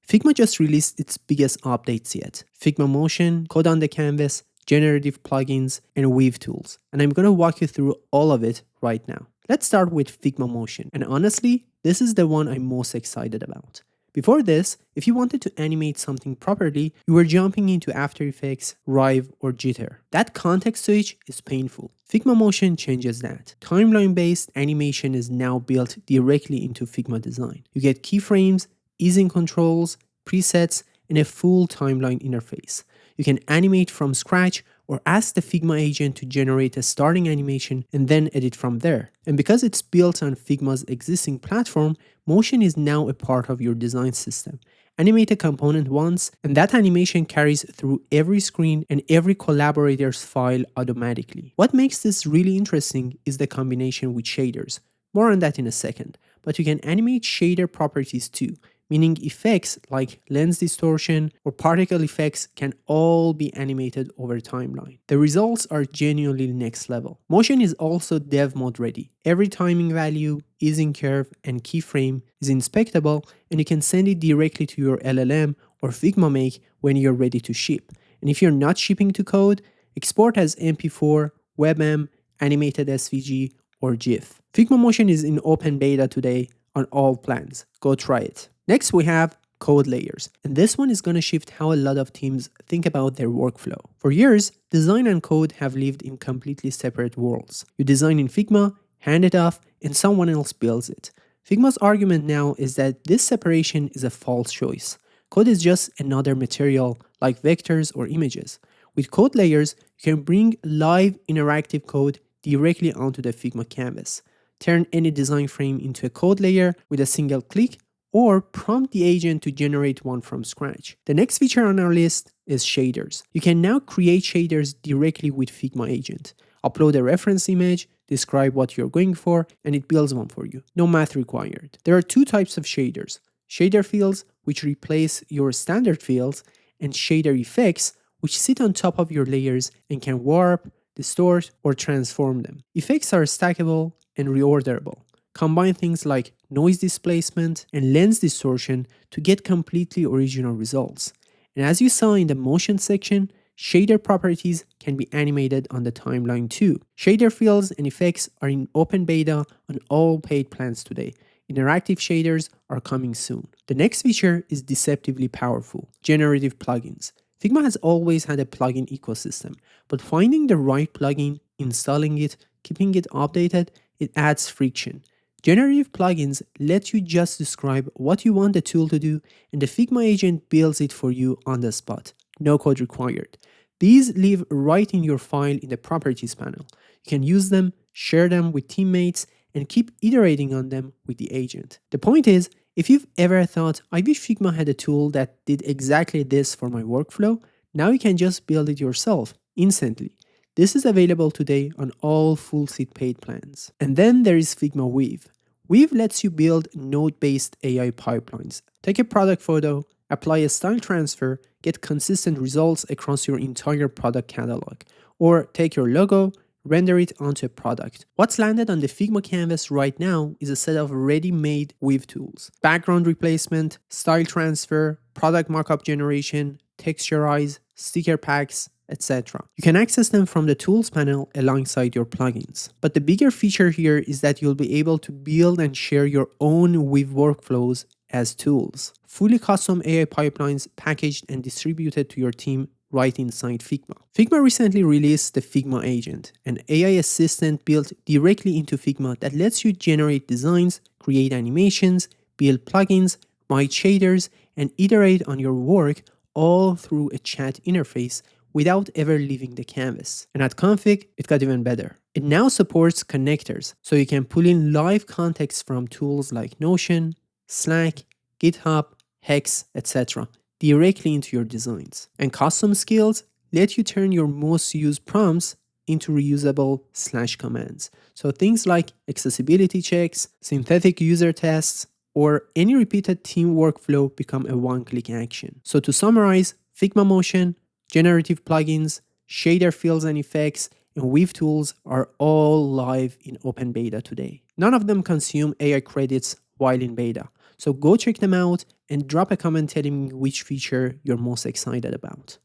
Figma just released its biggest updates yet. Figma Motion, Code on the Canvas, Generative Plugins, and Weave tools. And I'm going to walk you through all of it right now. Let's start with Figma Motion. And honestly, this is the one I'm most excited about. Before this, if you wanted to animate something properly, you were jumping into After Effects, Rive, or Jitter. That context switch is painful. Figma Motion changes that. Timeline-based animation is now built directly into Figma Design. You get keyframes, easing controls, presets, and a full timeline interface. You can animate from scratch or ask the Figma Agent to generate a starting animation and then edit from there. And because it's built on Figma's existing platform, Motion is now a part of your design system. Animate a component once, and that animation carries through every screen and every collaborator's file automatically. What makes this really interesting is the combination with shaders. More on that in a second. But you can animate shader properties too, meaning effects like lens distortion or particle effects can all be animated over timeline. The results are genuinely next level. Motion is also dev mode ready. Every timing value, easing curve, and keyframe is inspectable, and you can send it directly to your LLM or Figma Make when you're ready to ship. And if you're not shipping to code, export as MP4, WebM, animated SVG, or GIF. Figma Motion is in open beta today on all plans. Go try it. Next, we have code layers, and this one is going to shift how a lot of teams think about their workflow. For years, design and code have lived in completely separate worlds. You design in Figma, hand it off, and someone else builds it. Figma's argument now is that this separation is a false choice. Code is just another material like vectors or images. With code layers, you can bring live interactive code directly onto the Figma canvas. Turn any design frame into a code layer with a single click, or prompt the agent to generate one from scratch. The next feature on our list is shaders. You can now create shaders directly with Figma Agent. Upload a reference image, describe what you're going for, and it builds one for you. No math required. There are two types of shaders. Shader fields, which replace your standard fields, and shader effects, which sit on top of your layers and can warp, distort, or transform them. Effects are stackable and reorderable. Combine things like noise displacement and lens distortion to get completely original results. And as you saw in the motion section, shader properties can be animated on the timeline too. Shader fields and effects are in open beta on all paid plans today. Interactive shaders are coming soon. The next feature is deceptively powerful: generative plugins. Figma has always had a plugin ecosystem, but finding the right plugin, installing it, keeping it updated, it adds friction. Generative plugins let you just describe what you want the tool to do, and the Figma agent builds it for you on the spot. No code required. These live right in your file in the properties panel. You can use them, share them with teammates, and keep iterating on them with the agent. The point is, if you've ever thought, I wish Figma had a tool that did exactly this for my workflow, now you can just build it yourself instantly. This is available today on all full-seat paid plans. And then there is Figma Weave. Weave lets you build node-based AI pipelines. Take a product photo, apply a style transfer, get consistent results across your entire product catalog. Or take your logo, render it onto a product. What's landed on the Figma canvas right now is a set of ready-made Weave tools. Background replacement, style transfer, product markup generation, texturize, sticker packs, etc. You can access them from the Tools panel alongside your plugins. But the bigger feature here is that you'll be able to build and share your own Weave workflows as tools. Fully custom AI pipelines packaged and distributed to your team right inside Figma. Figma recently released the Figma Agent, an AI assistant built directly into Figma that lets you generate designs, create animations, build plugins, write shaders, and iterate on your work all through a chat interface without ever leaving the canvas. And at Config, it got even better. It now supports connectors, so you can pull in live context from tools like Notion, Slack, GitHub, Hex, etc. directly into your designs. And custom skills let you turn your most used prompts into reusable /commands. So things like accessibility checks, synthetic user tests, or any repeated team workflow become a one-click action. So to summarize, Figma Motion, generative plugins, shader fields and effects, and Weave tools are all live in open beta today. None of them consume AI credits while in beta, So go check them out and drop a comment telling me which feature you're most excited about.